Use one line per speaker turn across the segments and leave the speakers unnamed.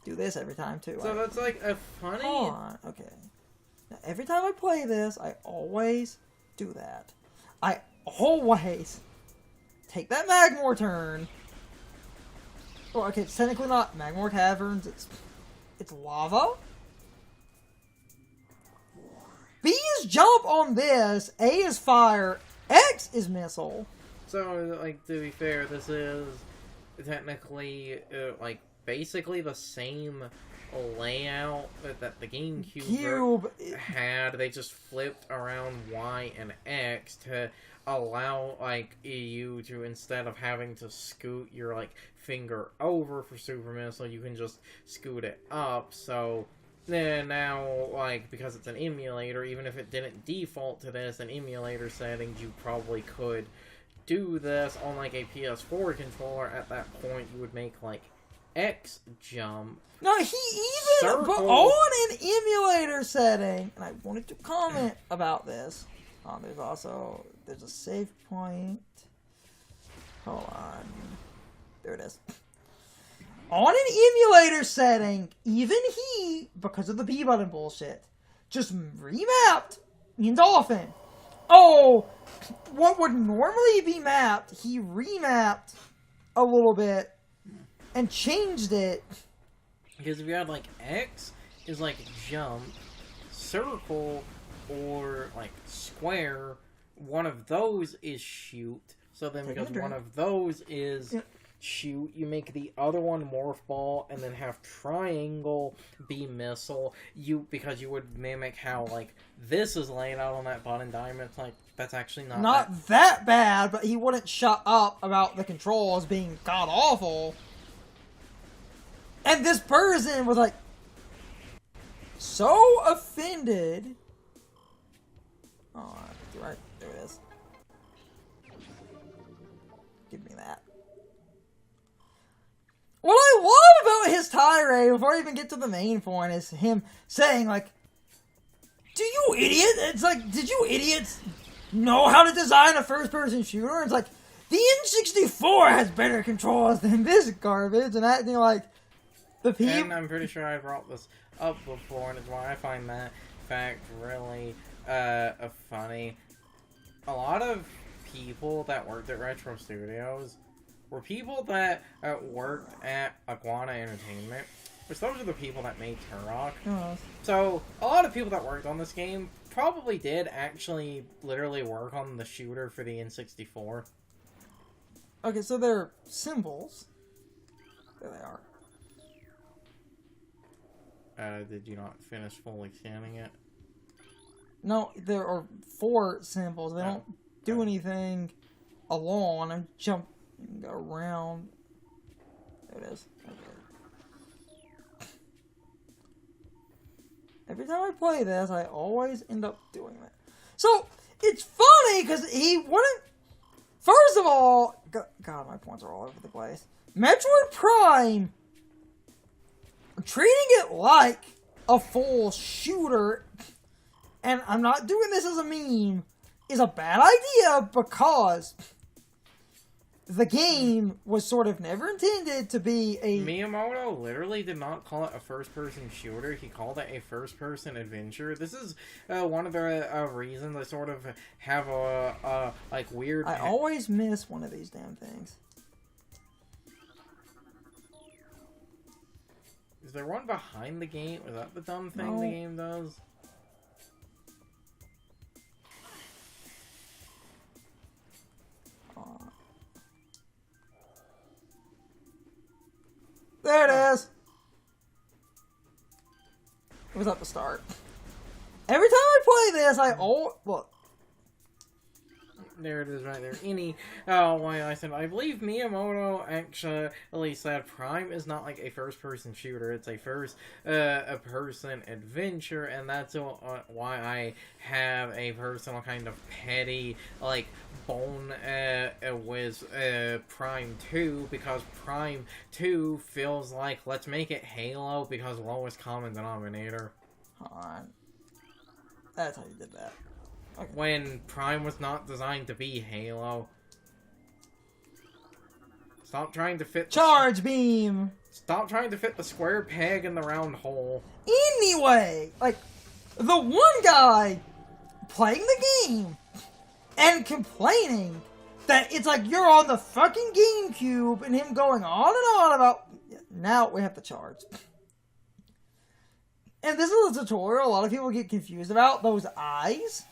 do this every time too.
So that's like a funny.
Hold on, okay. Now, every time I play this, I always do that. I always take that Magmor turn. Well, okay, it's technically not Magmor Caverns. It's lava. B is jump on this. A is fire. X is missile.
So, like, to be fair, this is technically, like, basically the same layout that the GameCube had. They just flipped around Y and X to allow, like, you to, instead of having to scoot your, like, finger over for Super Missile, you can just scoot it up. So then now, like, because it's an emulator, even if it didn't default to this, an emulator settings, you probably could do this on, like, a PS4 controller. At that point, you would make, like, X jump.
No, he even but on an emulator setting, and I wanted to comment about this. There's a save point. Hold on. There it is. On an emulator setting, even he, because of the B button bullshit, just remapped Dolphin. Oh, what would normally be mapped, he remapped a little bit and changed it.
Because if you had, like, X is, like, jump, circle, or, like, square, one of those is shoot. So then because one of those is shoot, you make the other one morph ball, and then have triangle be missile. Because you would mimic how, like, this is laid out on that button diamond. It's like, that's actually not
that bad, but he wouldn't shut up about the controls being god-awful. And this person was like, so offended. Oh, right, there it is. Give me that. What I love about his tirade, before I even get to the main point, is him saying, like, do you idiot? It's like, did you idiots know how to design a first-person shooter? It's like, the N64 has better controls than this garbage, and acting like,
and I'm pretty sure I brought this up before, and it's why I find that fact really funny. A lot of people that worked at Retro Studios were people that worked at Iguana Entertainment, which those are the people that made Turok.
Oh.
So, a lot of people that worked on this game probably did actually literally work on the shooter for the N64.
Okay, so they're symbols. There they are.
Did you not finish fully scanning it?
No, there are 4 symbols. They don't do anything alone. I jump and go around. There it is. Okay. Every time I play this, I always end up doing that. So, it's funny, because he wouldn't... First of all... God, my points are all over the place. Metroid Prime... treating it like a full shooter, and I'm not doing this as a meme, is a bad idea because the game was sort of never intended to be a...
Miyamoto literally did not call it a first-person shooter. He called it a first-person adventure. This is one of the reasons I sort of have a like, weird...
I always miss one of these damn things.
Is there one behind the game? Is that the dumb thing the game does?
There it is! It was at the start. Every time I play this, look.
There it is right there. I said, I believe Miyamoto actually said Prime is not like a first-person shooter. It's a person adventure, and that's why I have a personal kind of petty, like, bone with Prime 2, because Prime 2 feels like, let's make it Halo, because lowest common denominator.
Hold on. That's how you did that. Okay.
When Prime was not designed to be Halo. Stop trying to fit...
Charge beam!
Stop trying to fit the square peg in the round hole.
Anyway, like, the one guy playing the game and complaining that it's like you're on the fucking GameCube and him going on and on about, now we have to charge. And this is a tutorial a lot of people get confused about. Those eyes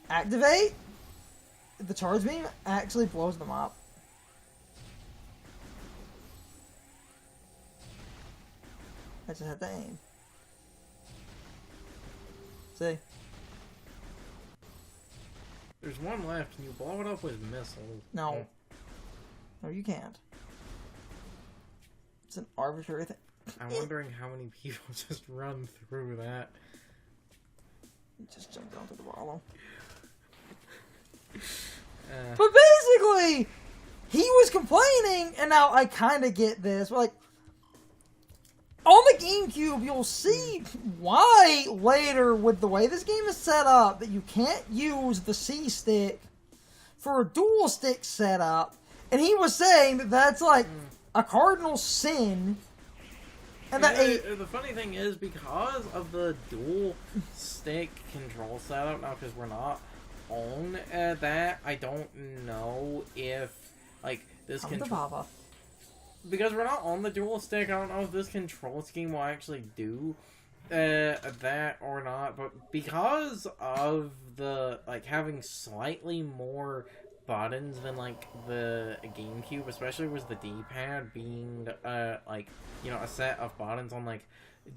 activate. The charge beam actually blows them up. I just had to aim. See?
There's one left, and you blow it up with missiles.
No. No, you can't. It's an arbitrary thing.
I'm wondering how many people just run through that.
Just jumped onto the bottom. But basically, he was complaining, and now I kind of get this. Like, on the GameCube, you'll see why later, with the way this game is set up, that you can't use the C-stick for a dual stick setup. And he was saying that that's like a cardinal sin. And that
the funny thing is, because of the dual stick control setup, now because we're not on that, I don't know if, like, this control... Because we're not on the dual stick, I don't know if this control scheme will actually do that or not, but because of the, like, having slightly more buttons than, like, the GameCube, especially with the D-pad being, like, you know, a set of buttons on, like,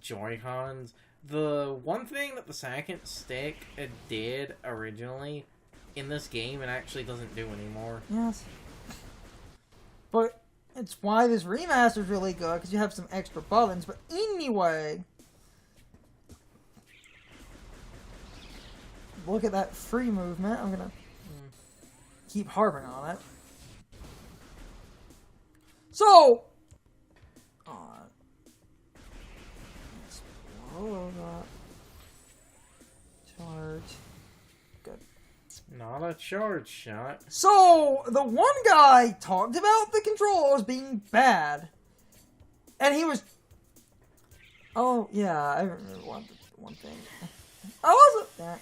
Joy-Cons, the one thing that the second stick did originally in this game, it actually doesn't do anymore.
Yes. But it's why this remaster is really good, because you have some extra buttons. But anyway, look at that free movement. I'm going to keep harping on it. So, explode that. Charge. Good.
Not a charge shot.
So, the one guy talked about the controls being bad. And he was... Oh, yeah, I remember one thing. I wasn't...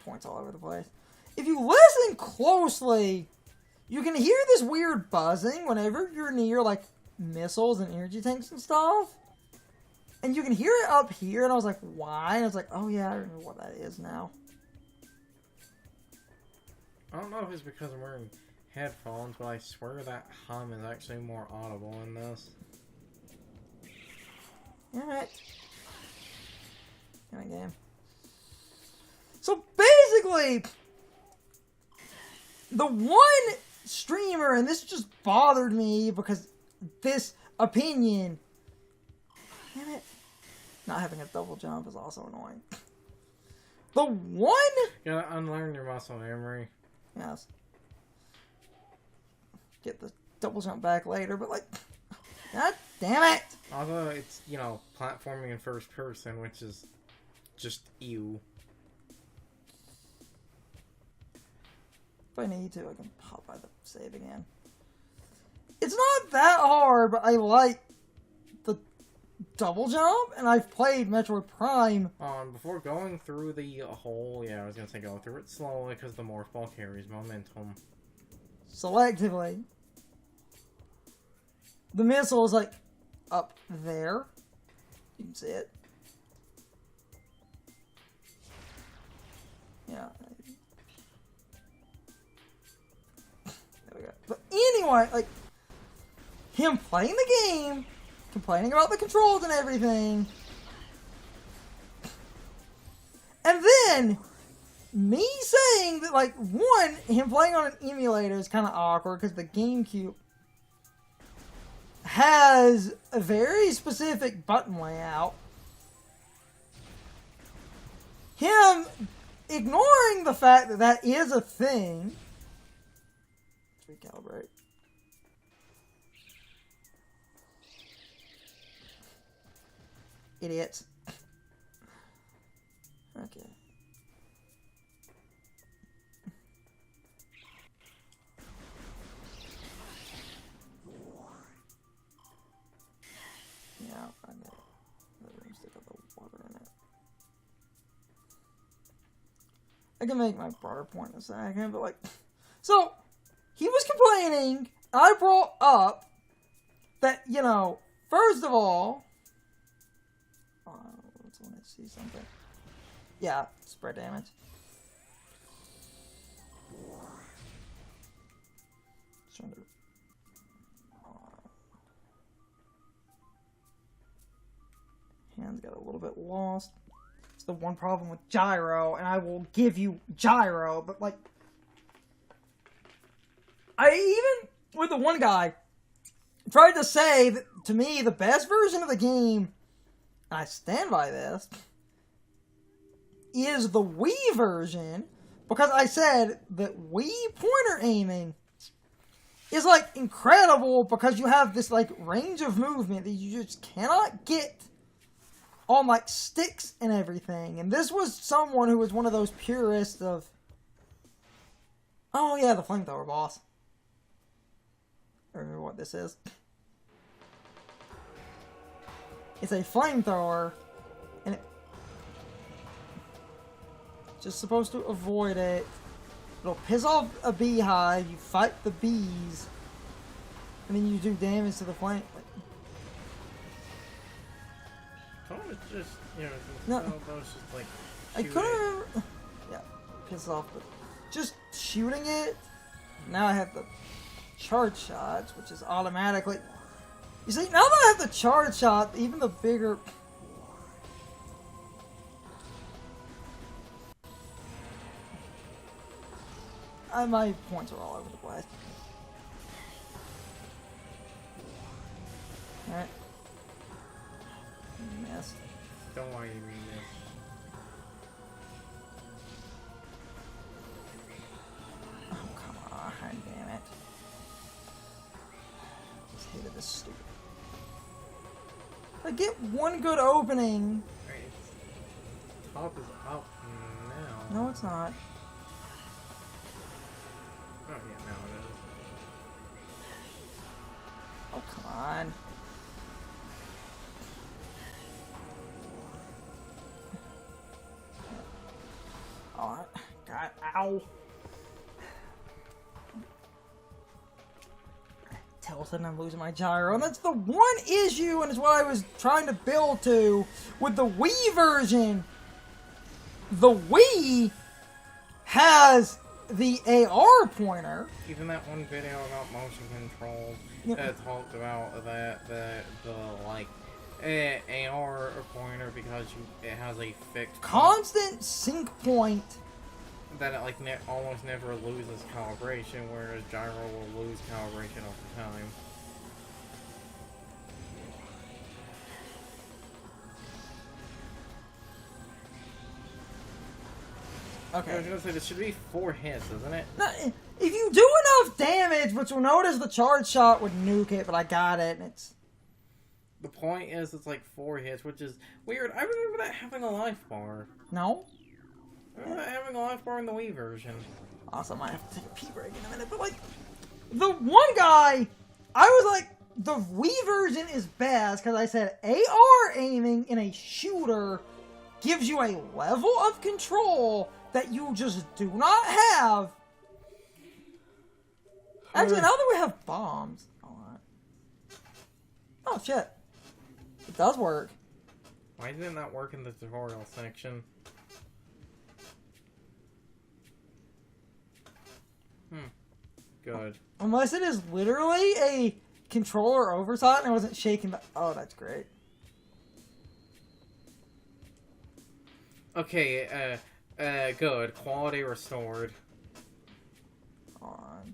Points all over the place. If you listen closely, you can hear this weird buzzing whenever you're near, like, missiles and energy tanks and stuff. And you can hear it up here, and I was like, why? And I was like, oh yeah, I remember what that is now.
I don't know if it's because I'm wearing headphones, but I swear that hum is actually more audible in this.
Alright. Alright, game. So basically, the one streamer, and this just bothered me because this opinion, damn it, not having a double jump is also annoying. The one...
You gotta unlearn your muscle memory.
Yes. Get the double jump back later, but like, god damn it!
Although it's, you know, platforming in first person, which is just ew.
If I need to, I can pop by the save again. It's not that hard, but I like the double jump, and I've played Metroid Prime.
Before going through the hole, yeah, I was gonna say go through it slowly, because the morph ball carries momentum.
Selectively. The missile is like up there. You can see it. Yeah. There we go. But anyway, like, him playing the game, complaining about the controls and everything, and then me saying that, like, one, him playing on an emulator is kind of awkward because the GameCube has a very specific button layout. Him ignoring the fact that that is a thing. Let's recalibrate. Idiots. Okay. water in it. I can make my broader point in a second, but like, so he was complaining. I brought up that, you know, first of all, let's see something. Yeah, spread damage. Trying to. Hands got a little bit lost. It's the one problem with gyro, and I will give you gyro, but like, I even with the one guy tried to say that to me the best version of the game, and I stand by this, is the Wii version, because I said that Wii pointer aiming is like incredible because you have this like range of movement that you just cannot get on like sticks and everything. And this was someone who was one of those purists of, oh yeah, the flamethrower boss. I remember what this is. It's a flamethrower, and it's just supposed to avoid it. It'll piss off a beehive, you fight the bees, and then you do damage to the flame.
It's just, you know,
No.
just like.
I couldn't. Yeah, piss off, but just shooting it. Now I have the charge shots, which is automatically. You see, now that I have the charge shot, even the bigger. My points are all over the place. Alright. Missed.
Don't worry, you read this.
Oh, come on, damn it. Just hated this stupid. I get one good opening.
Right, top is up now.
No, it's not.
Oh, yeah, now it is.
Oh, come on. Oh, God, ow. Tilted, I'm losing my gyro. And that's the one issue, and it's what I was trying to build to with the Wii version. The Wii has the AR pointer.
Even that one video about motion control talked about that the like AR pointer because it has a fixed
constant sync point.
That it like almost never loses calibration, whereas gyro will lose calibration all the time.
Okay.
I was gonna say, this should be 4 hits, isn't it?
No, if you do enough damage, which you'll notice the charge shot would nuke it, but I got it, and it's...
The point is, it's like 4 hits, which is weird. I remember that having a life bar.
No?
I remember that having a life bar in the Wii version.
Also, I might have to take a pee break in a minute, but like, the one guy, I was like, the Wii version is best, because I said AR aiming in a shooter gives you a level of control that you just do not have. Actually, now that we have bombs. Oh, shit. It does work.
Why didn't that work in the tutorial section? Good.
Unless it is literally a controller oversight and I wasn't shaking the... Oh, that's great.
Okay, good. Quality restored.
On.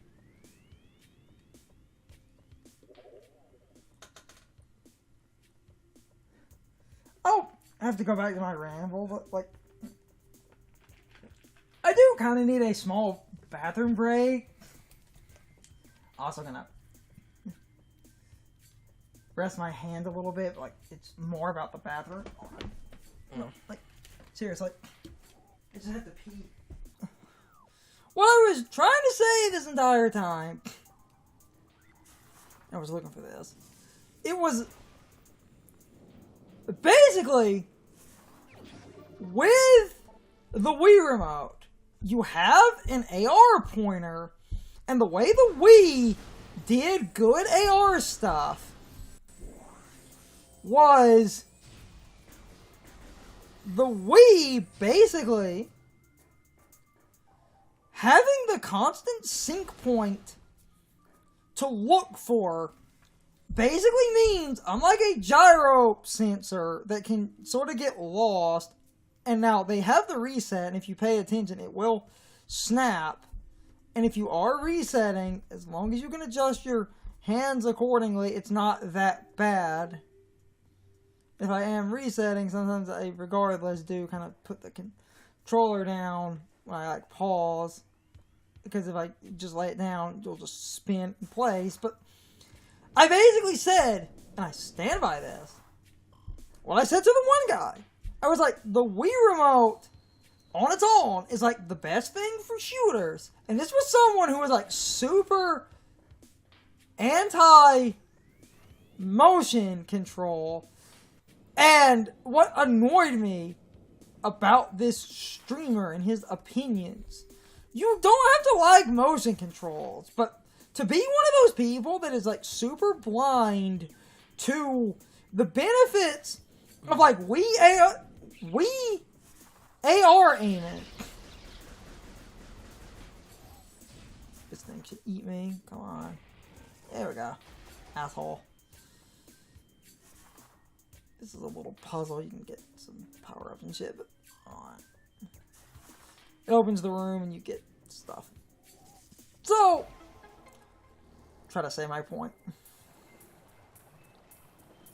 Oh, I have to go back to my ramble, but like, I do kind of need a small bathroom break. Also gonna rest my hand a little bit, but like, it's more about the bathroom. No, like, seriously, I just have to pee. What I was trying to say this entire time, I was looking for this. It was basically with the Wii Remote, you have an AR pointer, and the way the Wii did good AR stuff was the Wii basically having the constant sync point to look for basically means, unlike a gyro sensor that can sort of get lost, and now they have the reset, and if you pay attention, it will snap. And if you are resetting, as long as you can adjust your hands accordingly, it's not that bad. If I am resetting, sometimes I, regardless, do kind of put the controller down when I like pause. Because if I just lay it down, you'll just spin in place. But I basically said, and I stand by this, what I said to the one guy. I was like, the Wii Remote on its own is like the best thing for shooters. And this was someone who was like super anti-motion control. And what annoyed me about this streamer and his opinions, you don't have to like motion controls, but to be one of those people that is like super blind to the benefits of like Wii AR aiming. This thing should eat me. Come on. There we go. Asshole. This is a little puzzle. You can get some power-ups and shit, but on. It opens the room and you get stuff. So, try to say my point.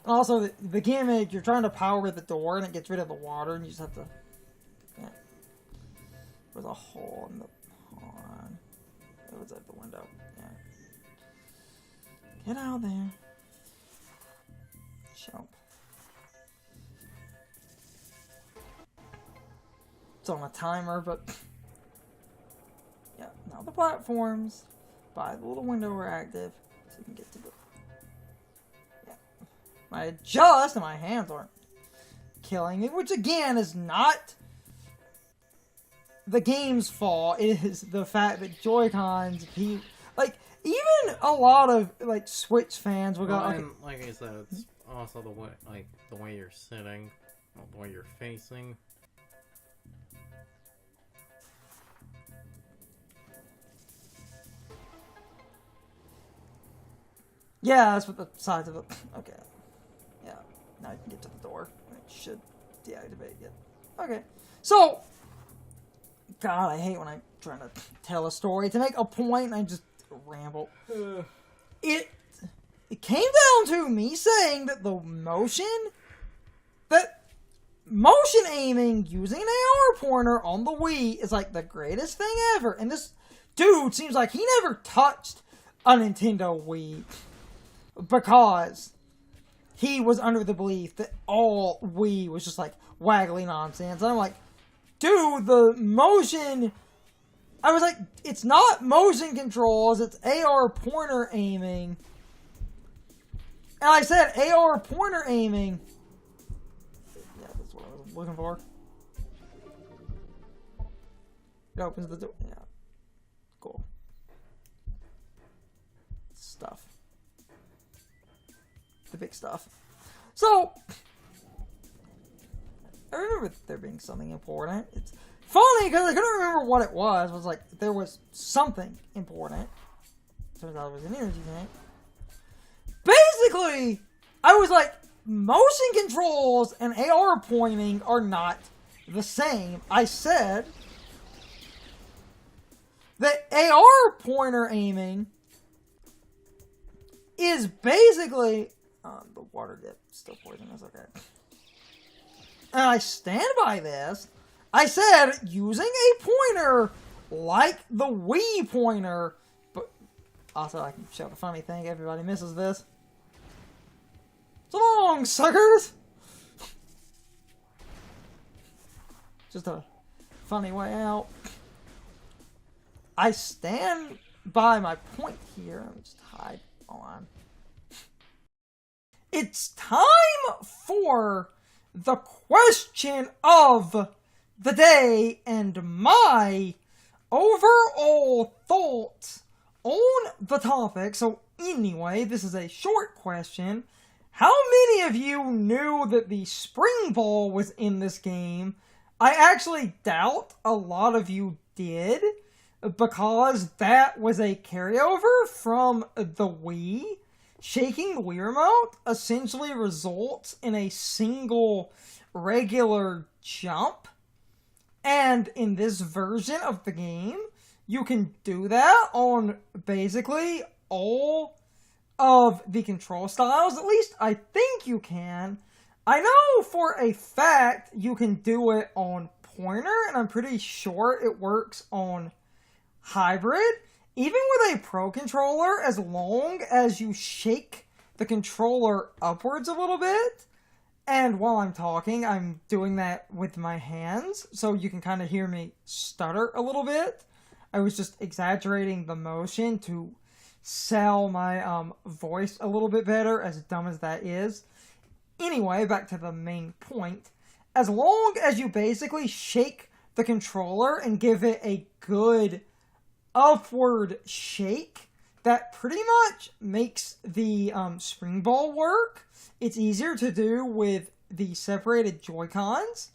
Also, the gimmick, you're trying to power the door and it gets rid of the water and you just have to... Yeah. There's a hole in the... Hold on. It was at the window. Yeah. Get out there. Jump. It's on a timer, but... Yeah, now the platforms by the little window are active, so you can get to the... Yeah. I adjust, and my hands aren't killing me, which again is not the game's fault. It is the fact that Joy-Cons, like, even a lot of, like, Switch fans will go...
Well,
okay.
Like I said, it's also the way, like, the way you're sitting, not the way you're facing.
Yeah, that's what the sides of it. Okay. Yeah. Now you can get to the door. It should deactivate it. Okay. So, God, I hate when I'm trying to tell a story to make a point and I just ramble. It came down to me saying that motion aiming using an AR pointer on the Wii is like the greatest thing ever. And this dude seems like he never touched a Nintendo Wii. Because he was under the belief that all Wii was just like waggly nonsense. And I'm like, dude, the motion... I was like, it's not motion controls, it's AR pointer aiming. And I said AR pointer aiming. Yeah, that's what I was looking for. It opens the door. Yeah. Cool. Stuff. The big stuff. So, I remember there being something important. It's funny because I couldn't remember what it was. It was like, there was something important. Turns out it was an energy tank. Basically, I was like, motion controls and AR pointing are not the same. I said that AR pointer aiming is basically... the water dip still poisonous, okay. And I stand by this. I said using a pointer like the Wii pointer, but also I can show the funny thing. Everybody misses this. So long, suckers. Just a funny way out. I stand by my point here. Let me just hide. Hold on. It's time for the question of the day and my overall thoughts on the topic. So anyway, this is a short question. How many of you knew that the spring ball was in this game? I actually doubt a lot of you did, because that was a carryover from the Wii. Shaking the Wii remote essentially results in a single regular jump. And in this version of the game, you can do that on basically all of the control styles. At least I think you can. I know for a fact you can do it on pointer, and I'm pretty sure it works on hybrid. Even with a Pro Controller, as long as you shake the controller upwards a little bit, and while I'm talking, I'm doing that with my hands, so you can kind of hear me stutter a little bit. I was just exaggerating the motion to sell my voice a little bit better, as dumb as that is. Anyway, back to the main point. As long as you basically shake the controller and give it a good upward shake, that pretty much makes the spring ball work. It's easier to do with the separated Joy-Cons,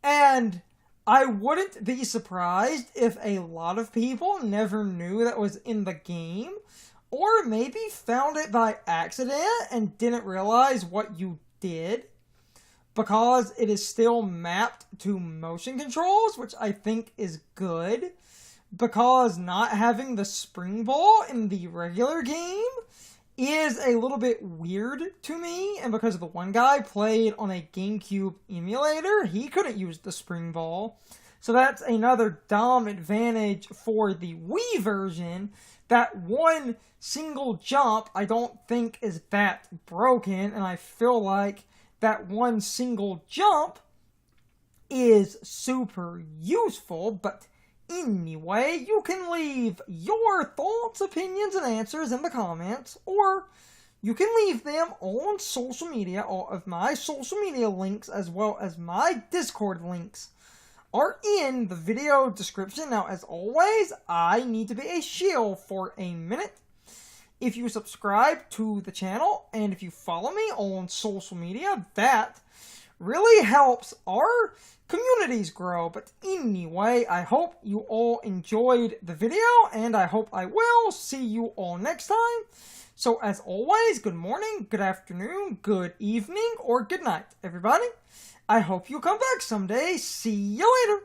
and I wouldn't be surprised if a lot of people never knew that was in the game, or maybe found it by accident and didn't realize what you did, because it is still mapped to motion controls, which I think is good, because not having the spring ball in the regular game is a little bit weird to me, and because the one guy played on a GameCube emulator, he couldn't use the spring ball. So that's another dumb advantage for the Wii version. That one single jump I don't think is that broken, and I feel like that one single jump is super useful. But anyway, you can leave your thoughts, opinions, and answers in the comments, or you can leave them on social media. All of my social media links, as well as my Discord links, are in the video description. Now, as always, I need to be a shill for a minute. If you subscribe to the channel, and if you follow me on social media, that really helps our communities grow. But anyway, I hope you all enjoyed the video, and I hope I will see you all next time. So as always, good morning, good afternoon, good evening, or good night, everybody. I hope you come back someday. See you later.